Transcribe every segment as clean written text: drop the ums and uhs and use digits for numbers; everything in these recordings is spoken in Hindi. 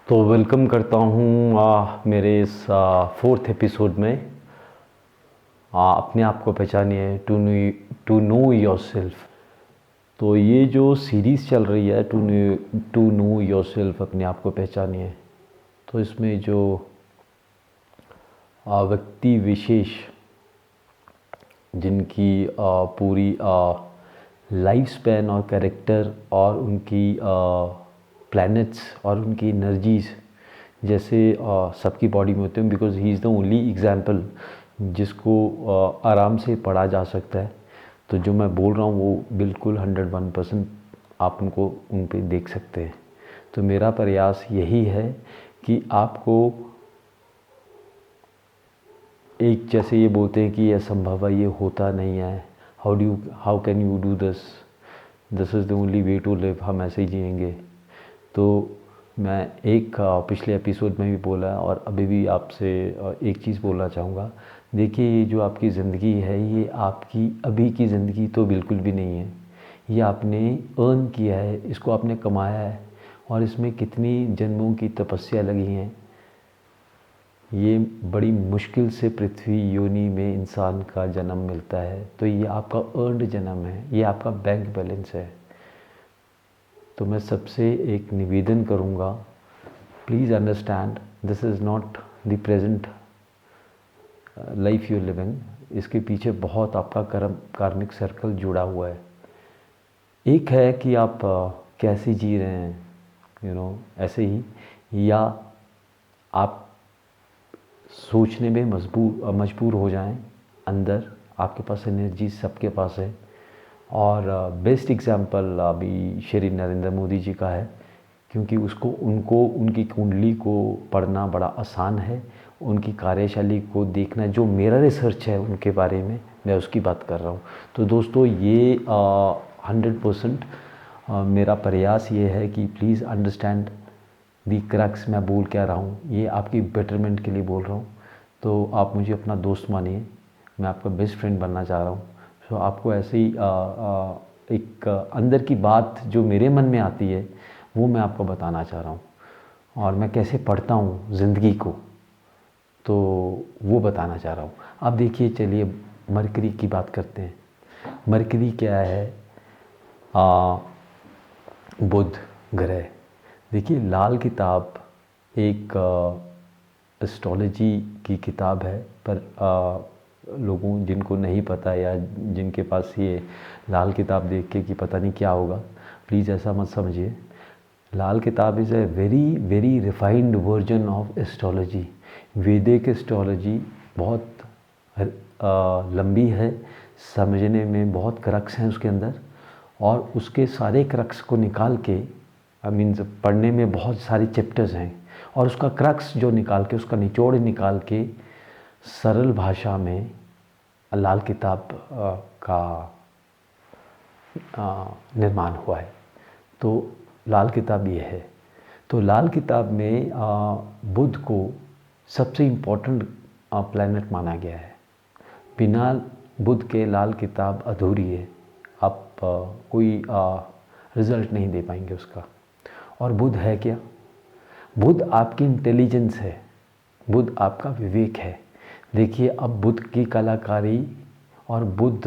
तो वेलकम करता हूँ मेरे इस फोर्थ एपिसोड में। अपने आप को पहचानिए, टू नो योर सेल्फ। तो ये जो सीरीज़ चल रही है टू नो योर सेल्फ, अपने आप को पहचानिए, तो इसमें जो व्यक्ति विशेष जिनकी पूरी लाइफ स्पैन और कैरेक्टर और उनकी प्लैनेट्स और उनकी एनर्जीज़ जैसे सबकी बॉडी में होते हैं, because he is the only example जिसको आराम से पढ़ा जा सकता है। तो जो मैं बोल रहा हूँ वो बिल्कुल 101% आप उन पे देख सकते हैं। तो मेरा प्रयास यही है कि आपको एक, जैसे ये बोलते हैं कि ये असंभव है, ये होता नहीं है, how can you do this is the only way to live, हम ऐसे ही जिएंगे। तो मैं एक पिछले एपिसोड में भी बोला और अभी भी आपसे एक चीज़ बोलना चाहूँगा। देखिए, ये जो आपकी ज़िंदगी है, ये आपकी अभी की ज़िंदगी तो बिल्कुल भी नहीं है। ये आपने अर्न किया है, इसको आपने कमाया है, और इसमें कितनी जन्मों की तपस्या लगी हैं। ये बड़ी मुश्किल से पृथ्वी योनि में इंसान का जन्म मिलता है। तो ये आपका अर्नड जन्म है, ये आपका बैंक बैलेंस है। तो मैं सबसे एक निवेदन करूँगा, please understand this is not the present life you living. इसके पीछे बहुत आपका कार्मिक सर्कल जुड़ा हुआ है। एक है कि आप कैसे जी रहे हैं, ऐसे ही, या आप सोचने में मजबूर हो जाएं। अंदर आपके पास एनर्जी सबके पास है, और बेस्ट एग्जांपल अभी श्री नरेंद्र मोदी जी का है, क्योंकि उनको उनकी कुंडली को पढ़ना बड़ा आसान है। उनकी कार्यशैली को देखना, जो मेरा रिसर्च है उनके बारे में, मैं उसकी बात कर रहा हूँ। तो दोस्तों, ये 100% मेरा प्रयास ये है कि प्लीज़ अंडरस्टैंड दी क्रक्स। मैं बोल क्या रहा हूँ, ये आपकी बेटरमेंट के लिए बोल रहा हूँ। तो आप मुझे अपना दोस्त मानिए, मैं आपका बेस्ट फ्रेंड बनना चाह रहा हूँ। तो आपको ऐसे ही एक अंदर की बात जो मेरे मन में आती है वो मैं आपको बताना चाह रहा हूँ, और मैं कैसे पढ़ता हूँ ज़िंदगी को, तो वो बताना चाह रहा हूँ। अब देखिए, चलिए मरकरी की बात करते हैं। मरकरी क्या है? बुध ग्रह। देखिए, लाल किताब एक एस्ट्रोलॉजी की किताब है, पर लोगों जिनको नहीं पता, या जिनके पास ये लाल किताब देख के कि पता नहीं क्या होगा, प्लीज़ ऐसा मत समझिए। लाल किताब is a very very refined version of astrology. वैदिक एस्ट्रोलॉजी बहुत लंबी है, समझने में बहुत क्रक्स हैं उसके अंदर, और उसके सारे क्रक्स को निकाल के, मीन्स पढ़ने में बहुत सारे चैप्टर्स हैं, और उसका क्रक्स जो निकाल के, उसका निचोड़ निकाल के सरल भाषा में लाल किताब का निर्माण हुआ है। तो लाल किताब ये है। तो लाल किताब में बुध को सबसे इम्पोर्टेंट प्लैनेट माना गया है। बिना बुध के लाल किताब अधूरी है, आप कोई रिज़ल्ट नहीं दे पाएंगे उसका। और बुध है क्या? बुध आपकी इंटेलिजेंस है, बुध आपका विवेक है। देखिए, अब बुध की कलाकारी, और बुध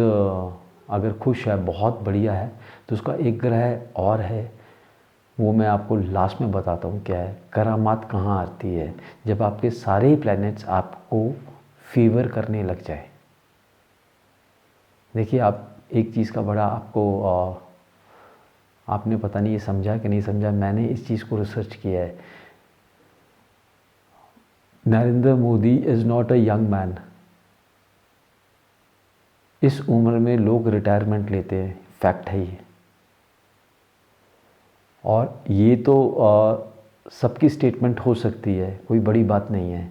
अगर खुश है, बहुत बढ़िया है, तो उसका एक ग्रह और है, वो मैं आपको लास्ट में बताता हूँ क्या है। करामात कहाँ आती है? जब आपके सारे प्लैनेट्स आपको फेवर करने लग जाए। देखिए, आप एक चीज़ का बड़ा आपने पता नहीं ये समझा कि नहीं समझा, मैंने इस चीज़ को रिसर्च किया है। Narendra Modi is not a young man. इस उम्र में लोग रिटायरमेंट लेते हैं, फैक्ट है ये। और ये तो सबकी स्टेटमेंट हो सकती है, कोई बड़ी बात नहीं है,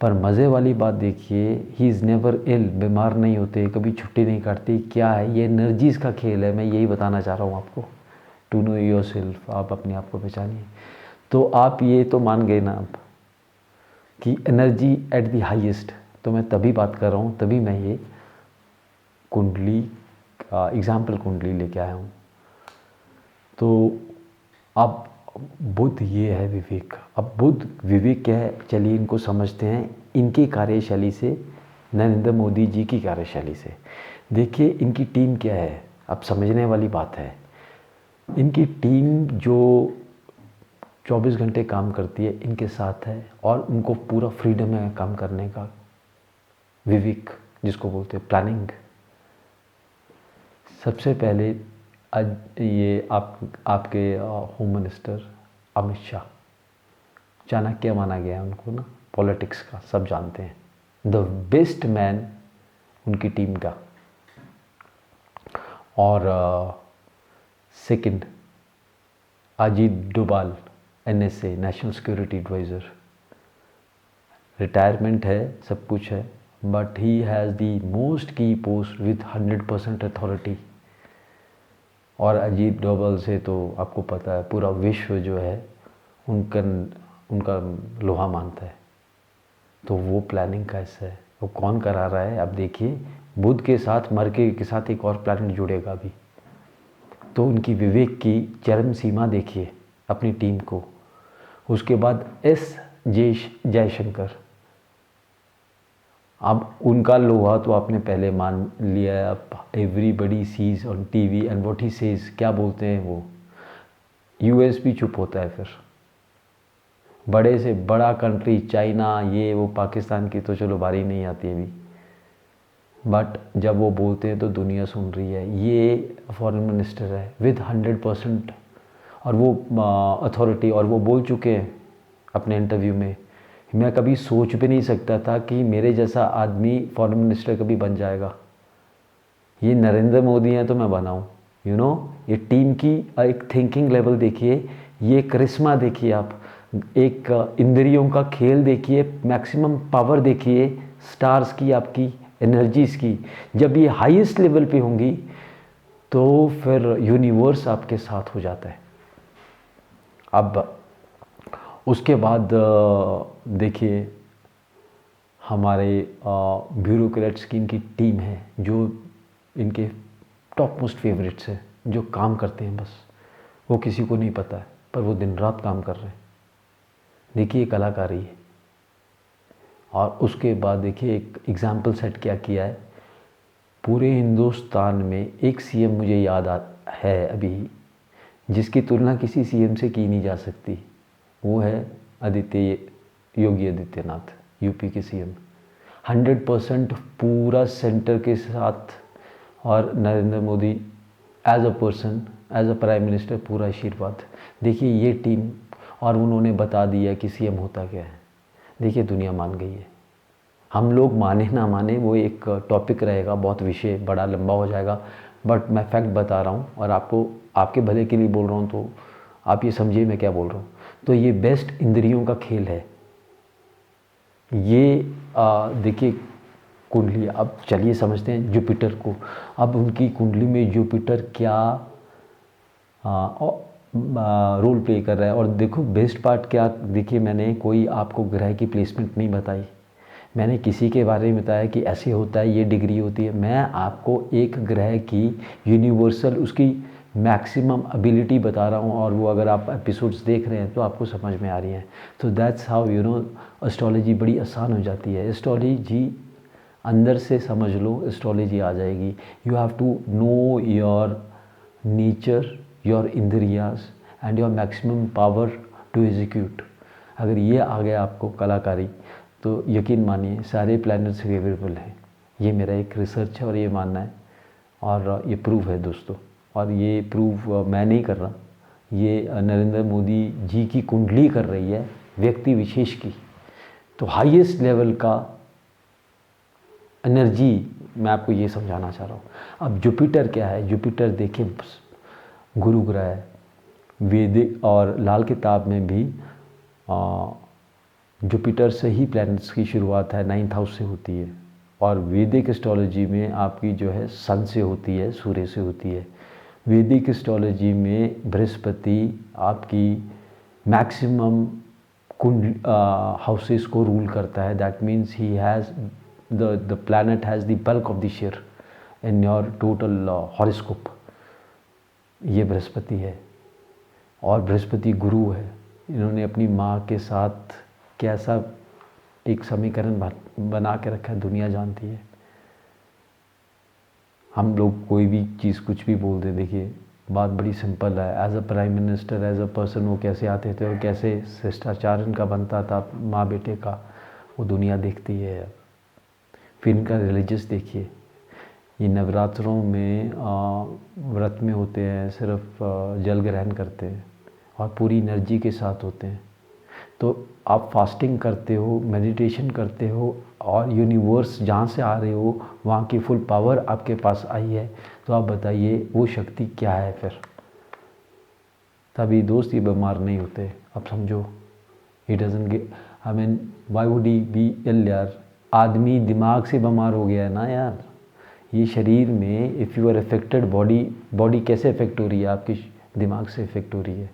पर मज़े वाली बात देखिए, ही इज़ नेवर इल, बीमार नहीं होते, कभी छुट्टी नहीं काटती। क्या है ये? एनर्जीज़ का खेल है। मैं यही बताना चाह रहा हूँ आपको। टू नो योर सेल्फ, आप अपने आप को पहचानिए। तो आप ये तो मान गए ना आप कि एनर्जी एट द हाईएस्ट। तो मैं तभी बात कर रहा हूँ, तभी मैं ये कुंडली एग्जाम्पल कुंडली लेके आया हूँ। तो आप बुध ये है विवेक। अब बुध विवेक क्या है, चलिए इनको समझते हैं इनकी कार्यशैली से, नरेंद्र मोदी जी की कार्यशैली से। देखिए इनकी टीम क्या है, अब समझने वाली बात है। इनकी टीम जो 24 घंटे काम करती है इनके साथ है, और उनको पूरा फ्रीडम है काम करने का, विवेक जिसको बोलते हैं प्लानिंग। सबसे पहले आज ये आपके होम मिनिस्टर अमित शाह, चाणक्य माना गया है उनको ना, पॉलिटिक्स का सब जानते हैं, द बेस्ट मैन उनकी टीम का। और second Ajit Doval, NSA national security adviser, retirement है, सब कुछ है, but he has the most key post with 100% authority. और अजीत डोभाल से तो आपको पता है पूरा विश्व जो है उनका लोहा मानता है। तो वो प्लानिंग कैसे है, वो कौन करा रहा है, अब देखिए बुध के साथ मरके के साथ एक और प्लैनेट जुड़ेगा अभी, तो उनकी विवेक की चरम सीमा देखिए अपनी टीम को। उसके बाद जयशंकर, अब उनका लोहा तो आपने पहले मान लिया है। अब everybody sees on TV and what he says, क्या बोलते हैं वो, US भी चुप होता है। फिर बड़े से बड़ा कंट्री चाइना, ये वो, पाकिस्तान की तो चलो बारी नहीं आती अभी, बट जब वो बोलते हैं तो दुनिया सुन रही है। ये फॉरेन मिनिस्टर है विद 100% और वो अथॉरिटी, और वो बोल चुके हैं अपने इंटरव्यू में, मैं कभी सोच भी नहीं सकता था कि मेरे जैसा आदमी फॉरेन मिनिस्टर कभी बन जाएगा। ये नरेंद्र मोदी हैं तो मैं बनाऊँ, ये टीम की एक थिंकिंग लेवल देखिए, ये करिश्मा देखिए आप, एक इंद्रियों का खेल देखिए, मैक्सिमम पावर देखिए स्टार्स की, आपकी एनर्जीज़ की। जब ये हाईएस्ट लेवल पे होंगी तो फिर यूनिवर्स आपके साथ हो जाता है। अब उसके बाद देखिए हमारे ब्यूरोक्रेट्स की इनकी टीम है, जो इनके टॉप मोस्ट फेवरेट्स हैं, जो काम करते हैं बस, वो किसी को नहीं पता है पर वो दिन रात काम कर रहे हैं। देखिए कलाकारी है। और उसके बाद देखिए एक एग्ज़ाम्पल सेट क्या किया है, पूरे हिंदुस्तान में एक CM मुझे याद है अभी, जिसकी तुलना किसी CM से की नहीं जा सकती, वो है योगी आदित्यनाथ, UP के CM। 100% पूरा सेंटर के साथ, और Narendra Modi as a person, as a prime minister पूरा आशीर्वाद। देखिए ये टीम, और उन्होंने बता दिया कि CM होता क्या है। देखिए दुनिया मान गई है। हम लोग माने ना माने वो एक टॉपिक रहेगा, बहुत विषय बड़ा लंबा हो जाएगा, बट मैं फैक्ट बता रहा हूँ और आपको आपके भले के लिए बोल रहा हूँ, तो आप ये समझिए मैं क्या बोल रहा हूँ। तो ये बेस्ट इंद्रियों का खेल है। ये देखिए कुंडली, अब चलिए समझते हैं जुपिटर को। अब उनकी कुंडली में जुपिटर क्या रोल प्ले कर रहा है। और देखो बेस्ट पार्ट क्या, देखिए मैंने कोई आपको ग्रह की प्लेसमेंट नहीं बताई, मैंने किसी के बारे में बताया कि ऐसे होता है, ये डिग्री होती है। मैं आपको एक ग्रह की यूनिवर्सल उसकी मैक्सिमम एबिलिटी बता रहा हूँ, और वो अगर आप एपिसोड्स देख रहे हैं तो आपको समझ में आ रही हैं। तो दैट्स हाउ एस्ट्रोलॉजी बड़ी आसान हो जाती है। एस्ट्रोलॉजी अंदर से समझ लो, एस्ट्रोलॉजी आ जाएगी। You have to know your nature, your इंद्रियाज and your maximum power to execute. अगर ये आ गया आपको कलाकारी, तो यकीन मानिए सारे प्लैनेट्स फेवरेबल हैं। ये मेरा एक रिसर्च है और ये मानना है, और ये प्रूव है दोस्तों। और ये प्रूव मैं नहीं कर रहा, ये नरेंद्र मोदी जी की कुंडली कर रही है, व्यक्ति विशेष की। तो हाईएस्ट लेवल का एनर्जी मैं आपको ये समझाना चाह रहा हूँ। अब जुपिटर क्या है, जुपिटर देखिए गुरु ग्रह है। वैदिक और लाल किताब में भी जुपिटर से ही प्लैनेट्स की शुरुआत है, 9th हाउस से होती है। और वैदिक एस्ट्रोलॉजी में आपकी जो है सन से होती है, सूर्य से होती है। वैदिक एस्ट्रोलॉजी में बृहस्पति आपकी मैक्सिमम कुंड हाउसेस को रूल करता है। That means he has the planet has the bulk of the share in your total horoscope. ये बृहस्पति है। और बृहस्पति गुरु है। इन्होंने अपनी माँ के साथ कैसा एक समीकरण बना के रखा है, दुनिया जानती है। हम लोग कोई भी चीज़ कुछ भी बोल दें, देखिए बात बड़ी सिंपल है। As a prime minister, as a person वो कैसे आते थे और कैसे शिष्टाचार इनका बनता था माँ बेटे का, वो दुनिया देखती है। फिर इनका रिलीजियस देखिए, ये नवरात्रों में व्रत में होते हैं, सिर्फ जल ग्रहण करते हैं और पूरी एनर्जी के साथ होते हैं। तो आप फास्टिंग करते हो, मेडिटेशन करते हो और यूनिवर्स जहाँ से आ रहे हो वहाँ की फुल पावर आपके पास आई है। तो आप बताइए वो शक्ति क्या है फिर? तभी दोस्त ये बीमार नहीं होते। अब समझो, he doesn't get, I mean why would he be ill यार? आदमी दिमाग से बीमार हो गया है ना यार। ये शरीर में if you are affected, body कैसे अफेक्ट हो रही है? आपकी दिमाग से अफेक्ट हो रही है।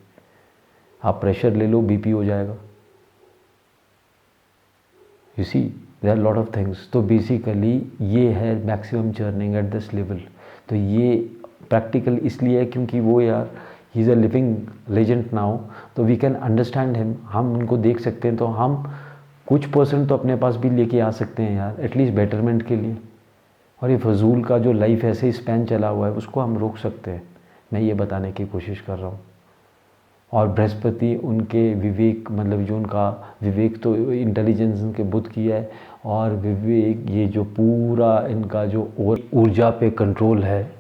आप प्रेशर ले लो, बीपी हो जाएगा। You see there are lot of things. तो बेसिकली ये है maximum churning at this level. तो ये प्रैक्टिकल इसलिए है क्योंकि वो यार he is a living legend now, तो वी कैन अंडरस्टैंड हिम। हम उनको देख सकते हैं, तो हम कुछ परसेंट तो अपने पास भी लेके आ सकते हैं यार, एटलीस्ट बेटरमेंट के लिए। और ये फजूल का जो लाइफ ऐसे ही स्पैन चला हुआ है उसको हम रोक सकते हैं। मैं ये बताने की कोशिश कर रहा हूँ। और बृहस्पति उनके विवेक, मतलब जो उनका विवेक तो इंटेलिजेंस उनके बुद्ध की है, और विवेक ये जो पूरा इनका जो ऊर्जा पे कंट्रोल है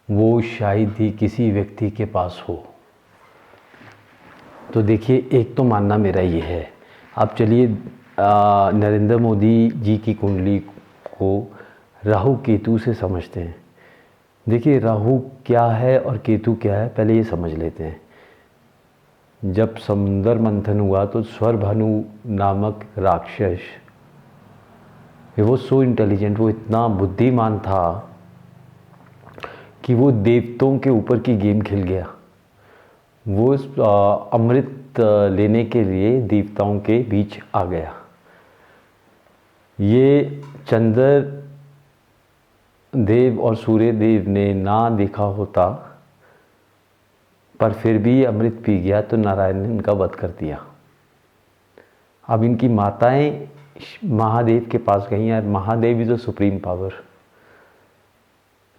वो शायद ही किसी व्यक्ति के पास हो। तो देखिए, एक तो मानना मेरा ये है। अब चलिए नरेंद्र मोदी जी की कुंडली को राहु केतु से समझते हैं। देखिए राहु क्या है और केतु क्या है, पहले ये समझ लेते हैं। जब समुद्र मंथन हुआ तो स्वरभानु नामक राक्षस, वो सो इंटेलिजेंट, वो इतना बुद्धिमान था कि वो देवताओं के ऊपर की गेम खेल गया। वो अमृत लेने के लिए देवताओं के बीच आ गया। ये चंद्र देव और सूर्य देव ने ना देखा होता, पर फिर भी अमृत पी गया, तो नारायण ने इनका वध कर दिया। अब इनकी माताएं महादेव के पास गई हैं। Mahadev is the supreme power.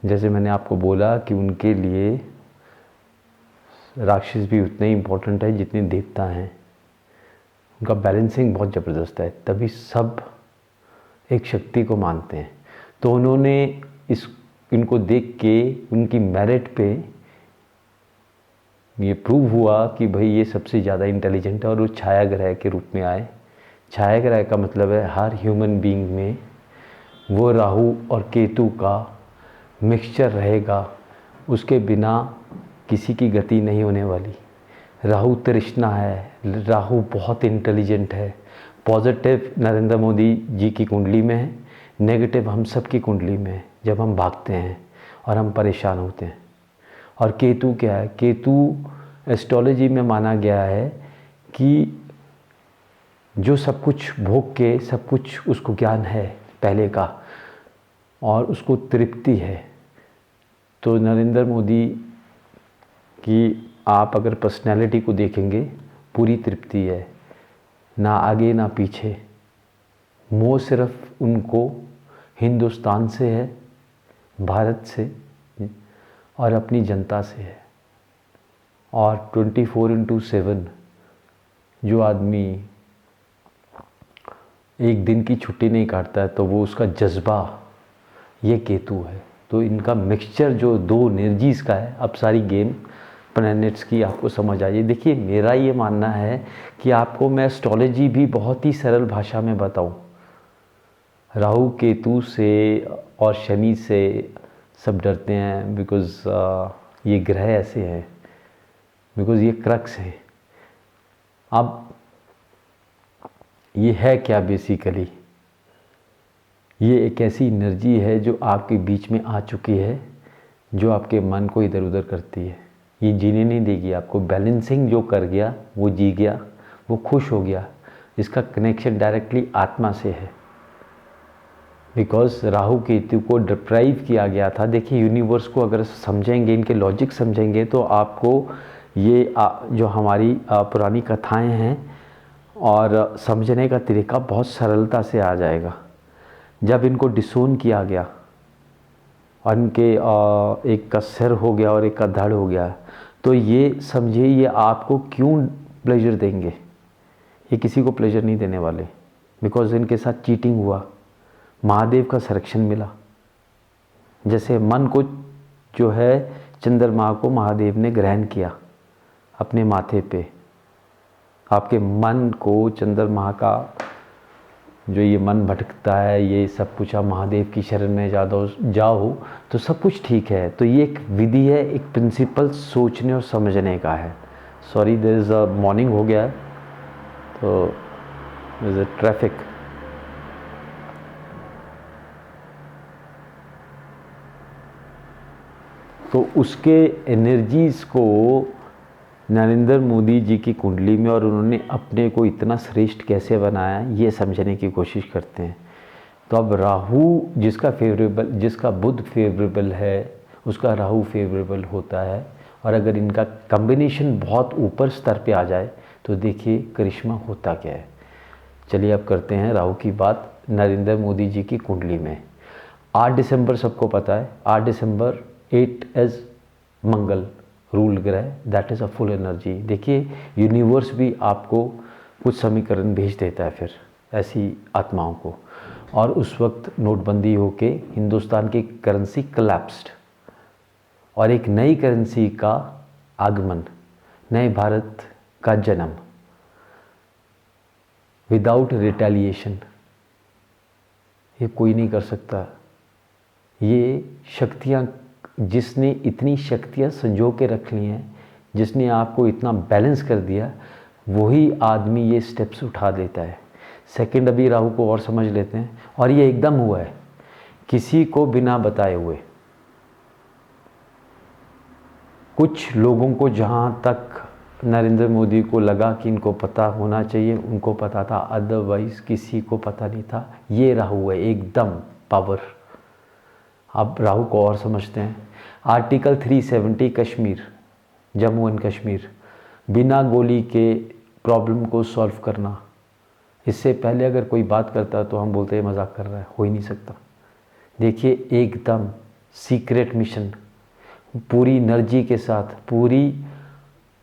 जैसे मैंने आपको बोला कि उनके लिए राक्षस भी उतने ही इम्पोर्टेंट है जितने देवता हैं। उनका बैलेंसिंग बहुत ज़बरदस्त है, तभी सब एक शक्ति को मानते हैं। तो उन्होंने इनको देख के उनकी मेरिट पे ये प्रूव हुआ कि भाई ये सबसे ज़्यादा इंटेलिजेंट है, और वो छाया ग्रह के रूप में आए। छाया ग्रह का मतलब है हर ह्यूमन बीइंग में वो राहु और केतु का मिक्सचर रहेगा, उसके बिना किसी की गति नहीं होने वाली। राहु तृष्णा है, राहु बहुत इंटेलिजेंट है। पॉजिटिव नरेंद्र मोदी जी की कुंडली में है, नेगेटिव हम सब की कुंडली में है जब हम भागते हैं और हम परेशान होते हैं। और केतु क्या है? केतु एस्ट्रोलॉजी में माना गया है कि जो सब कुछ भोग के, सब कुछ उसको ज्ञान है पहले का और उसको तृप्ति है। तो नरेंद्र मोदी की आप अगर पर्सनैलिटी को देखेंगे, पूरी तृप्ति है, ना आगे ना पीछे। मोह सिर्फ उनको हिंदुस्तान से है, भारत से और अपनी जनता से है। और 24/7 जो आदमी एक दिन की छुट्टी नहीं काटता है, तो वो उसका जज्बा ये केतु है। तो इनका मिक्सचर जो दो एनर्जीज़ का है। अब सारी गेम प्लैनेट्स की आपको समझ आइए। देखिए मेरा ये मानना है कि आपको मैं एस्ट्रोलॉजी भी बहुत ही सरल भाषा में बताऊं। राहु केतु से और शनि से सब डरते हैं, बिकॉज़ ये ग्रह ऐसे हैं, बिकॉज़ ये क्रक्स हैं। अब ये है क्या? बेसिकली ये एक ऐसी एनर्जी है जो आपके बीच में आ चुकी है, जो आपके मन को इधर उधर करती है। ये जीने नहीं देगी आपको। बैलेंसिंग जो कर गया वो जी गया, वो खुश हो गया। इसका कनेक्शन डायरेक्टली आत्मा से है, बिकॉज राहु केतु को डिप्राइव किया गया था। देखिए यूनिवर्स को अगर समझेंगे, इनके लॉजिक समझेंगे, तो आपको ये जो हमारी पुरानी कथाएं हैं और समझने का तरीका बहुत सरलता से आ जाएगा। जब इनको डिसोन किया गया और इनके एक का सिर हो गया और एक का धड़ हो गया, तो ये समझिए ये आपको क्यों प्लेजर देंगे। ये किसी को प्लेजर नहीं देने वाले, बिकॉज इनके साथ चीटिंग हुआ, महादेव का संरक्षण मिला। जैसे मन को जो है चंद्रमा को महादेव ने ग्रहण किया अपने माथे पे, आपके मन को चंद्रमा का जो ये मन भटकता है, ये सब कुछ आप महादेव की शरण में जाओ तो सब कुछ ठीक है। तो ये एक विधि है, एक प्रिंसिपल सोचने और समझने का है। Sorry there is a morning हो गया है, तो देयर इज़ अ ट्रैफिक। तो उसके एनर्जीज़ को नरेंद्र मोदी जी की कुंडली में और उन्होंने अपने को इतना श्रेष्ठ कैसे बनाया, ये समझने की कोशिश करते हैं। तो अब राहु जिसका बुध फेवरेबल है, उसका राहु फेवरेबल होता है। और अगर इनका कॉम्बिनेशन बहुत ऊपर स्तर पे आ जाए तो देखिए करिश्मा होता क्या है। चलिए अब करते हैं राहु की बात नरेंद्र मोदी जी की कुंडली में। 8 दिसंबर सबको पता है, 8 दिसंबर 8 एज मंगल रूल ग्रह, that is a full energy. देखिए यूनिवर्स भी आपको कुछ समीकरण भेज देता है फिर ऐसी आत्माओं को। और उस वक्त नोटबंदी होके हिंदुस्तान की करेंसी कोलैप्स्ड और एक नई करेंसी का आगमन, नए भारत का जन्म विदाउट रिटेलिएशन। ये कोई नहीं कर सकता। ये शक्तियाँ, जिसने इतनी शक्तियाँ संजो के रख ली हैं, जिसने आपको इतना बैलेंस कर दिया, वही आदमी ये स्टेप्स उठा देता है। सेकंड अभी राहु को और समझ लेते हैं। और ये एकदम हुआ है, किसी को बिना बताए हुए। कुछ लोगों को जहाँ तक नरेंद्र मोदी को लगा कि इनको पता होना चाहिए, उनको पता था, अदरवाइज किसी को पता नहीं था। ये राहु है एकदम पावर। अब राहु को और समझते हैं। आर्टिकल 370 कश्मीर, जम्मू एंड कश्मीर, बिना गोली के प्रॉब्लम को सॉल्व करना। इससे पहले अगर कोई बात करता तो हम बोलते हैं मजाक कर रहा है, हो ही नहीं सकता। देखिए एकदम सीक्रेट मिशन, पूरी एनर्जी के साथ, पूरी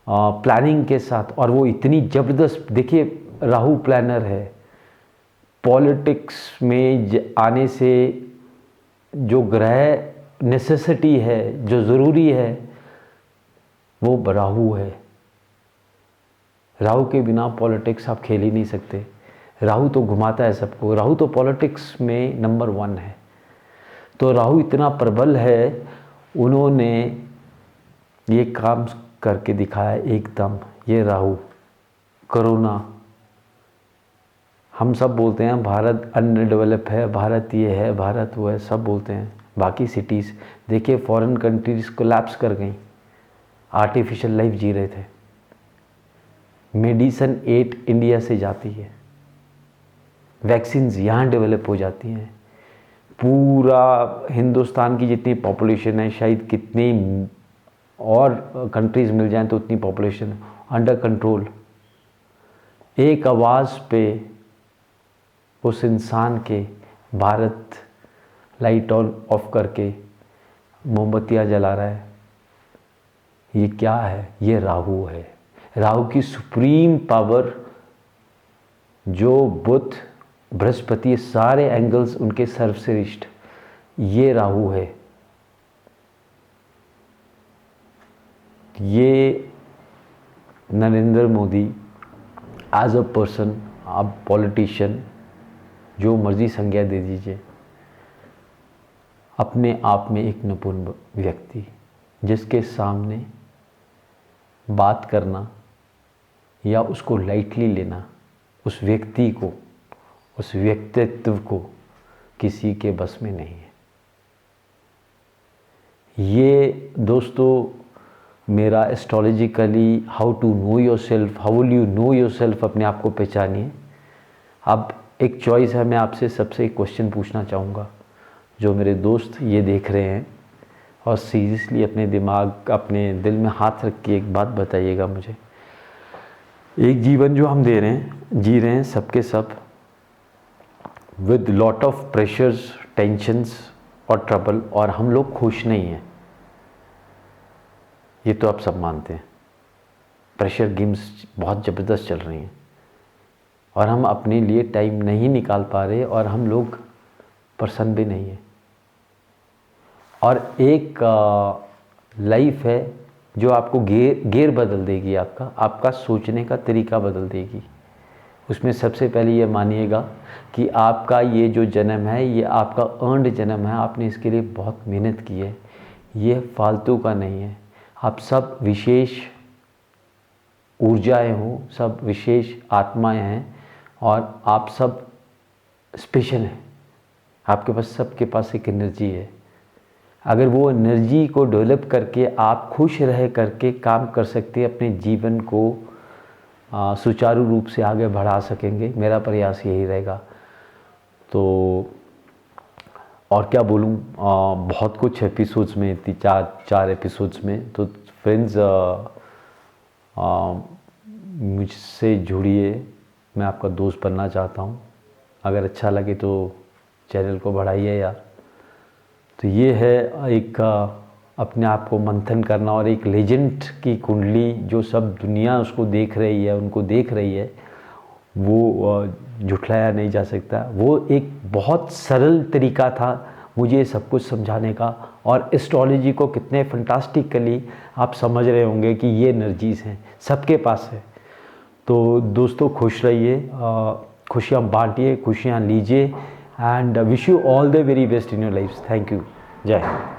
प्लानिंग के साथ। और वो इतनी ज़बरदस्त, देखिए राहु प्लानर है। पॉलिटिक्स में आने से जो ग्रह नेसेसिटी है, जो ज़रूरी है, वो राहु है। राहु के बिना पॉलिटिक्स आप खेल ही नहीं सकते। राहु तो घुमाता है सबको। राहु तो पॉलिटिक्स में नंबर 1 है। तो राहु इतना प्रबल है, उन्होंने ये काम करके दिखाया एकदम। ये राहु, कोरोना, हम सब बोलते हैं भारत अनडेवलप है, भारत ये है, भारत वो है, सब बोलते हैं। बाकी सिटीज़ देखिए, फॉरेन कंट्रीज़ कोलैप्स कर गई, आर्टिफिशियल लाइफ जी रहे थे। मेडिसिन 8 इंडिया से जाती है, वैक्सीन्स यहाँ डेवलप हो जाती हैं। पूरा हिंदुस्तान की जितनी पॉपुलेशन है, शायद कितनी और कंट्रीज़ मिल जाएं तो उतनी पॉपुलेशन अंडर कंट्रोल। एक आवाज़ पे उस इंसान के भारत लाइट ऑन ऑफ करके मोमबत्तियाँ जला रहा है। ये क्या है? ये राहु है। राहु की सुप्रीम पावर, जो बुध बृहस्पति सारे एंगल्स उनके सर्वश्रेष्ठ, ये राहु है। ये Narendra Modi as a person, आप पॉलिटिशियन, जो मर्जी संज्ञा दे दीजिए, अपने आप में एक निपुण व्यक्ति, जिसके सामने बात करना या उसको लाइटली लेना, उस व्यक्ति को, उस व्यक्तित्व को किसी के बस में नहीं है। ये दोस्तों मेरा astrologically how to know yourself, how will you know yourself, अपने आप को पहचानिए। अब एक चॉइस है, मैं आपसे सबसे एक क्वेश्चन पूछना चाहूँगा, जो मेरे दोस्त ये देख रहे हैं और सीरियसली अपने दिमाग, अपने दिल में हाथ रख के एक बात बताइएगा मुझे। एक जीवन जो हम जी रहे हैं सबके सब, with lot of pressures, tensions और ट्रबल, और हम लोग खुश नहीं हैं, ये तो आप सब मानते हैं। प्रेशर गेम्स बहुत ज़बरदस्त चल रही हैं और हम अपने लिए टाइम नहीं निकाल पा रहे, और हम लोग प्रसन्न भी नहीं है। और एक लाइफ है जो आपको गेयर बदल देगी, आपका सोचने का तरीका बदल देगी। उसमें सबसे पहले ये मानिएगा कि आपका ये जो जन्म है, ये आपका अर्न्ड जन्म है, आपने इसके लिए बहुत मेहनत की है, ये फालतू का नहीं है। आप सब विशेष ऊर्जाएं हो, सब विशेष आत्माएं हैं, और आप सब स्पेशल हैं। आपके पास, सबके पास एक एनर्जी है। अगर वो एनर्जी को डेवलप करके आप खुश रह करके काम कर सकते हैं, अपने जीवन को सुचारू रूप से आगे बढ़ा सकेंगे, मेरा प्रयास यही रहेगा। तो और क्या बोलूँ, बहुत कुछ एपिसोड्स में, चार एपिसोड्स में। तो फ्रेंड्स, मुझसे जुड़िए, मैं आपका दोस्त बनना चाहता हूँ। अगर अच्छा लगे तो चैनल को बढ़ाइए यार। तो ये है एक अपने आप को मंथन करना, और एक लेजेंड की कुंडली जो सब दुनिया उसको देख रही है, उनको देख रही है, वो झुठलाया नहीं जा सकता। वो एक बहुत सरल तरीका था मुझे सब कुछ समझाने का, और एस्ट्रोलॉजी को कितने फंटास्टिकली आप समझ रहे होंगे कि ये एनर्जीज़ हैं, सबके पास है। तो दोस्तों, खुश रहिए, खुशियाँ बांटिए, खुशियाँ लीजिए, and wish you all the very best in your life. Thank you. जय हिंद।